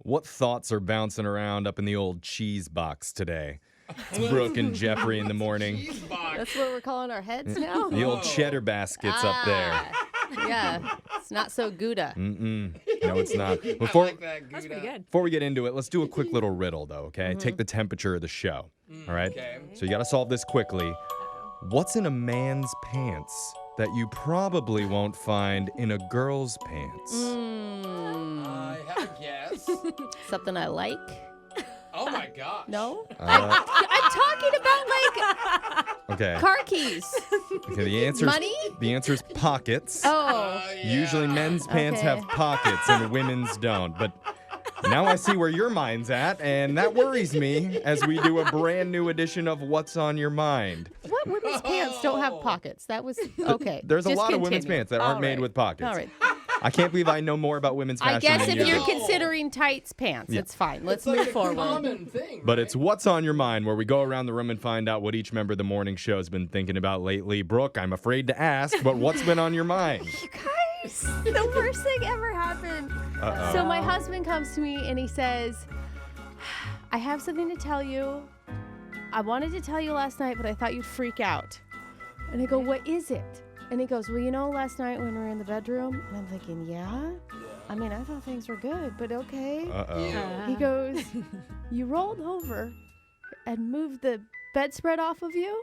What thoughts are bouncing around up in the old cheese box today? It's Brooke and Jeffrey in the morning. Cheese box. That's what we're calling our heads now? The old cheddar basket's up there. Yeah, it's not so Gouda. No, it's not. I Before, like that. That's pretty good. before we get into it, let's do a quick little riddle, though, okay? Take the temperature of the show, all right? Okay. So you got to solve this quickly. What's in a man's pants that you probably won't find in a girl's pants? I have a guess. Something I like? Oh my gosh. No? Uh, I'm talking about okay. like car keys. Okay, the answer's Money? The answer's pockets. Oh. Yeah. Usually men's pants Okay. have pockets and women's don't. But now I see where your mind's at, and that worries me as we do a brand new edition of What's on Your Mind. What women's pants don't have pockets? That was okay. There's a just lot of women's continue. pants that aren't All made right. with pockets. All right. I can't believe I know more about women's fashion I guess than if you you're do. considering tights pants, Yeah. it's fine. Let's It's like move a forward. common thing. But right? it's What's on Your Mind, where we go around the room and find out what each member of the morning show has been thinking about lately. Brooke, I'm afraid to ask, but what's been on your mind? You guys, the worst thing ever happened. Uh-oh. So my husband comes to me and he says, I have something to tell you. I wanted to tell you last night, but I thought you'd freak out. And I go, what is it? And he goes, well, you know, last night when we were in the bedroom? And I'm thinking, yeah? I mean, I thought things were good, but okay. Uh-oh. He goes, you rolled over and moved the bedspread off of you,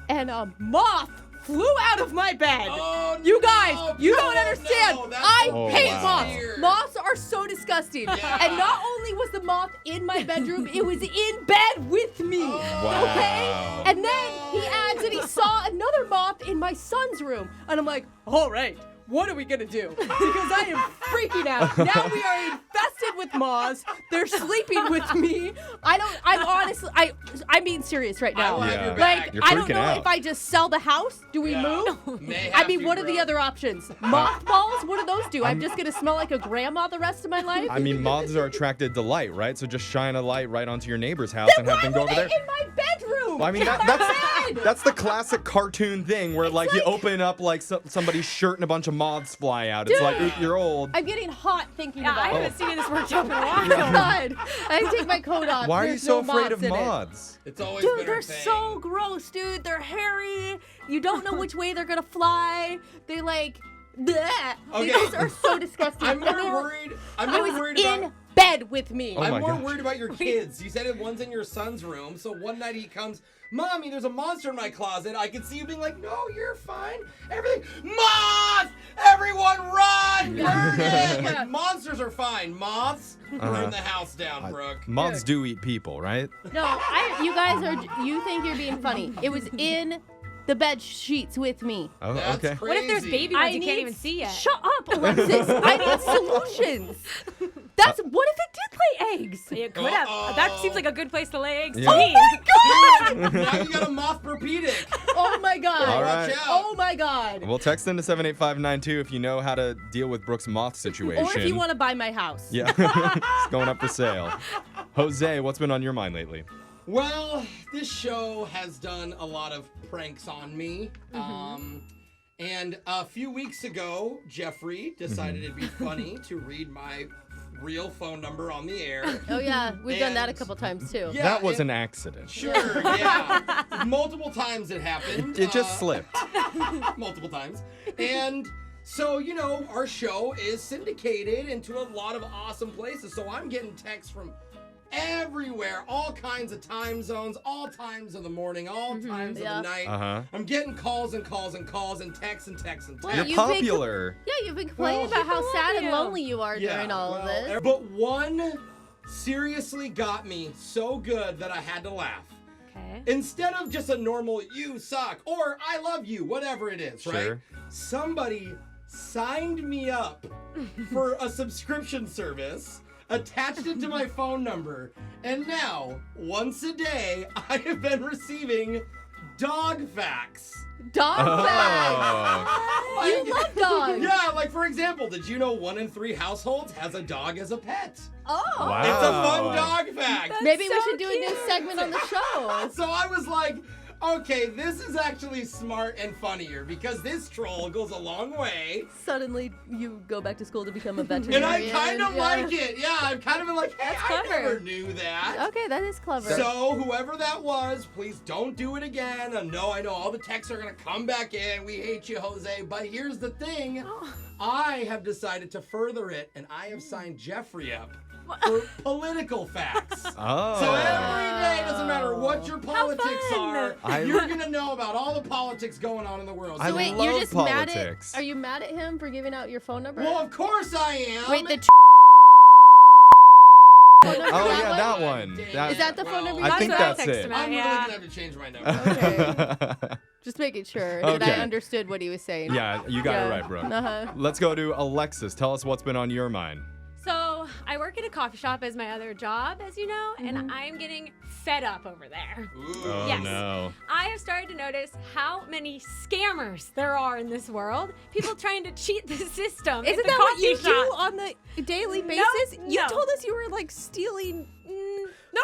and a moth flew out of my bed. Oh, You guys, no, you no, don't understand. no, that's I Oh, hate wow. moths. weird. Moths are so disgusting. Yeah. And not only was the moth in my bedroom, it was in bed with me. Wow. Okay? And then he adds that he saw another moth in my son's room. And I'm like, all right, what are we going to do? Because I am freaking out. Now we are infested with moths. They're sleeping with me. I'm honestly, I'm being serious right now. I want Yeah. your back. Like, You're I don't freaking know out. if I just sell the house. Do we Yeah. move? May I have mean, to, what are the bro. other options? Mothballs? What do those do? I'm just going to smell like a grandma the rest of my life? I mean, moths are attracted to light, right? So just shine a light right onto your neighbor's house and have Why them go were over they there. in my bedroom? Well, I mean, that's the classic cartoon thing where, like, you open up, like, somebody's shirt and a bunch of moths fly out. It's like, Dude. you're old. I'm getting hot thinking Yeah, I about it. haven't seen you this worked up in a while. God, I take my coat off. Why are you There's so no afraid of moths in it. moths? It's always Dude, been they're our thing. so gross, dude. They're hairy. You don't know which way they're gonna fly. They like, bleh. Okay. They just are so disgusting. I'm And they more were- worried. I'm I more was worried in about. bed with me. Oh I'm my more gosh. worried about your kids. You said it one's in your son's room. So one night he comes, Mommy, there's a monster in my closet. I can see you being like, no, you're fine. Everything. Moth! Everyone run! Burn it! Like, monsters are fine. Moths, burn the house down, Brooke. Moths do eat people, right? No, you guys are. You think you're being funny? It was in the bed sheets with me. Oh, That's okay. crazy. What if there's baby ones you can't even see yet? Shut up, Alexis. I need solutions. What if it did lay eggs? It could have. Uh-oh. That seems like a good place to lay eggs Yeah. to me. Now you got a moth perpedic. Oh my god. All Watch right. out. Oh my god. Well, text into 78592 if you know how to deal with Brooke's moth situation. Or if you want to buy my house. Yeah, it's going up for sale. Jose, what's been on your mind lately? Well, this show has done a lot of pranks on me. And a few weeks ago, Jeffrey decided it'd be funny to read my real phone number on the air. Oh yeah, we've done that a And- couple times too. Yeah, That was and- an accident. Sure, yeah. Multiple times it happened. It just slipped. Multiple times. And so, you know, our show is syndicated into a lot of awesome places. So I'm getting texts from everywhere, all kinds of time zones, all times of the morning, all times of yeah. the night. Uh-huh. I'm getting calls and calls and calls and texts and texts and Well, You're texts. you've been popular. Yeah, you've been complaining Well, about how people sad love and you. lonely you are during all of this. But one seriously got me so good that I had to laugh. Okay. Instead of just a normal "you suck" or "I love you," whatever it is, right? Sure. Somebody signed me up for a subscription service, attached it to my phone number, and now, once a day, I have been receiving dog facts. Dog facts. Oh. You love dogs. Yeah, like for example, did you know 1 in 3 households has a dog as a pet? Oh. Wow. It's a fun dog fact. Maybe we so should do a new cute. segment on the show. So I was like, Okay, this is actually smart and funnier because this troll goes a long way. Suddenly, you go back to school to become a And veterinarian. I kind of yeah. like it. Yeah, I'm kind of been like, hey, I clever. never knew that. Okay, that is clever. So, whoever that was, please don't do it again. I know all the texts are going to come back in. We hate you, Jose. But here's the thing. I have decided to further it, and I have signed Jeffrey up for political facts. Oh. So every day, doesn't matter what your politics fun. are, you're going to know about all the politics going on in the world. I So Wait, love you're just politics. mad at? Are you mad at him for giving out your phone number? well, of course I am. Wait, the phone number, Oh, that yeah, one? that one. Is that the phone number you I think what I that's texted it. him. I'm really Yeah. going to have to change my number. Okay. Just making sure that I Okay. understood what he was saying. Yeah, you got it right, Brooke. Uh-huh. Let's go to Alexis. Tell us what's been on your mind. So I work at a coffee shop as my other job, as you know, and I'm getting fed up over there. Ooh. Oh, Yes. no. I have started to notice how many scammers there are in this world. People trying to cheat the system. Isn't at the that what coffee you shop. do on the daily basis? You no. told us you were like stealing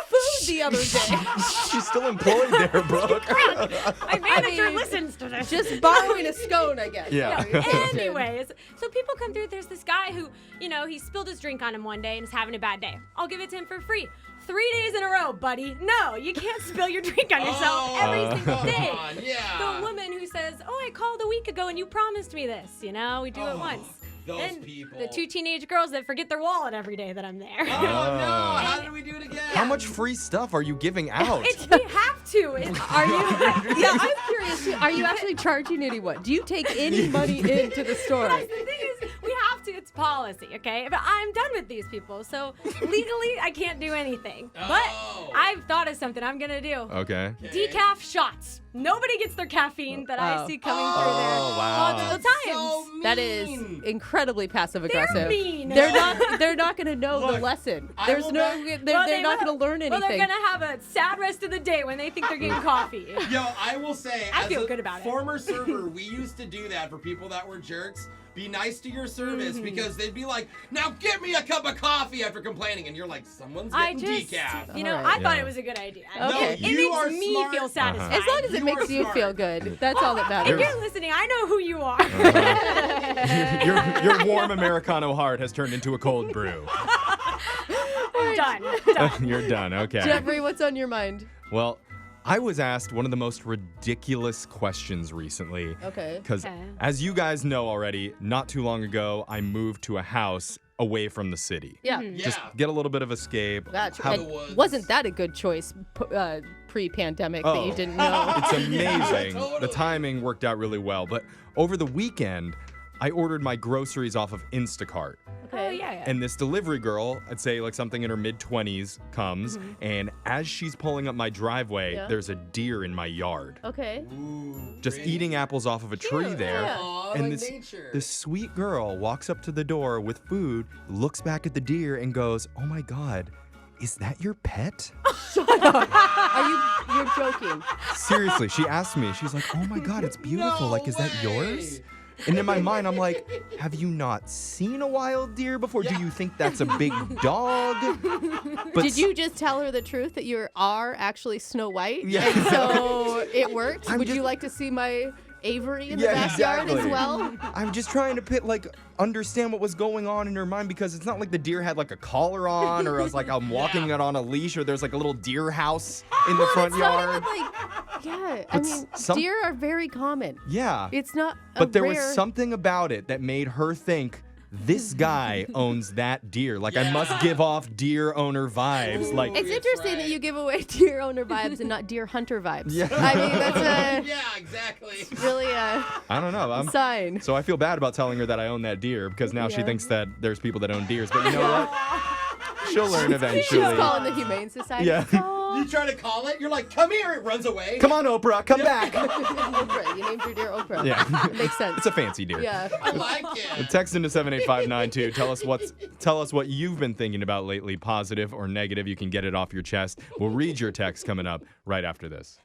food the other day. She's still employed there, Brooke. My manager mean, listens to this. Just borrowing a scone, I guess. Yeah. Anyways, so people come through. There's this guy who, he spilled his drink on him one day and is having a bad day. I'll give it to him for free. 3 days in a row, buddy. No, you can't spill your drink on yourself every single come day. on, yeah. The woman who says, "Oh, I called a week ago and you promised me this." We do it once. Those And people. the 2 teenage girls that forget their wallet every day that I'm there. Oh, no. How did we do it again? How much free stuff are you giving out? We have to. Are you? Yeah, I'm curious. Too. Are you actually charging anyone? Do you take any money into the store? The thing is, we have to. It's policy, okay? But I'm done with these people, so legally I can't do anything. Oh. But I've thought of something I'm gonna do. Okay. Decaf shots. Nobody gets their caffeine that I see coming through there Oh, wow. all the time. So mean. That is incredibly passive aggressive. They're mean. They're not going to know the Look, lesson. I There's will no. bet- They're not going to learn anything. Well, they're gonna have a sad rest of the day when they think they're getting coffee. Yo, I will say, I as feel a good about it. former server, we used to do that for people that were jerks. Be nice to your service because they'd be like, "Now get me a cup of coffee," after complaining, and you're like, "Someone's I getting just, decaf." Alright. I thought Yeah. it was a good idea. Okay. It you are makes me smart. feel satisfied. as long as it You makes are you smart. feel good. That's all that If matters. you're listening, I know who you are. your warm Americano heart has turned into a cold brew. Done. You're done. Okay. Jeffrey, what's on your mind? Well, I was asked one of the most ridiculous questions recently. Okay. Because, Okay. as you guys know already, not too long ago, I moved to a house away from the city. Yeah. Yeah. Just get a little bit of escape. That's have- and woods. wasn't that a good choice pre-pandemic that you Oh. didn't know? It's amazing. totally. The timing worked out really well. But over the weekend, I ordered my groceries off of Instacart. Oh, yeah. And this delivery girl, I'd say like something in her mid-20s, comes, and as she's pulling up my driveway, Yeah. there's a deer in my yard. Okay. Ooh, Just really? eating apples off of a tree Cute, there. yeah. Aw, And like this, nature. this sweet girl walks up to the door with food, looks back at the deer, and goes, "Oh my God, is that your pet?" You're joking. Seriously, she asked me. She's like, "Oh my God, it's beautiful. No like, is that way. yours?" And in my mind, I'm like, "Have you not seen a wild deer before? Yeah. Do you think that's a big dog?" But Did you just tell her the truth that you are actually Snow White? Yeah. And so it worked? I'm Would just- you like to see my Avery in the Yeah, backyard as exactly. well? I'm just trying to understand what was going on in her mind, because it's not like the deer had like a collar on, or I was like I'm walking it on a leash, or there's like a little deer house in the front It's not yard. even like, yeah, I But mean, some- deer are very common. Yeah. It's not a But there rare... was something about it that made her think, this guy owns that deer. Like, I must give off deer owner vibes. Like, It's That's interesting that right. you give away deer owner vibes and not deer hunter vibes. Yeah. I mean, that's Yeah, exactly. really a I don't know. sign. So I feel bad about telling her that I own that deer, because now she Yeah. thinks that there's people that own deers. But you know what? She'll learn She's eventually. calling the Humane Society. Yeah. You try to call it, you're like, "Come here!" It runs away. Come on, Oprah, come back. Oprah. You named your deer Oprah. Yeah. Makes sense. It's a fancy deer. Yeah. I like it. Text into 78592. Tell us what you've been thinking about lately, positive or negative. You can get it off your chest. We'll read your text coming up right after this.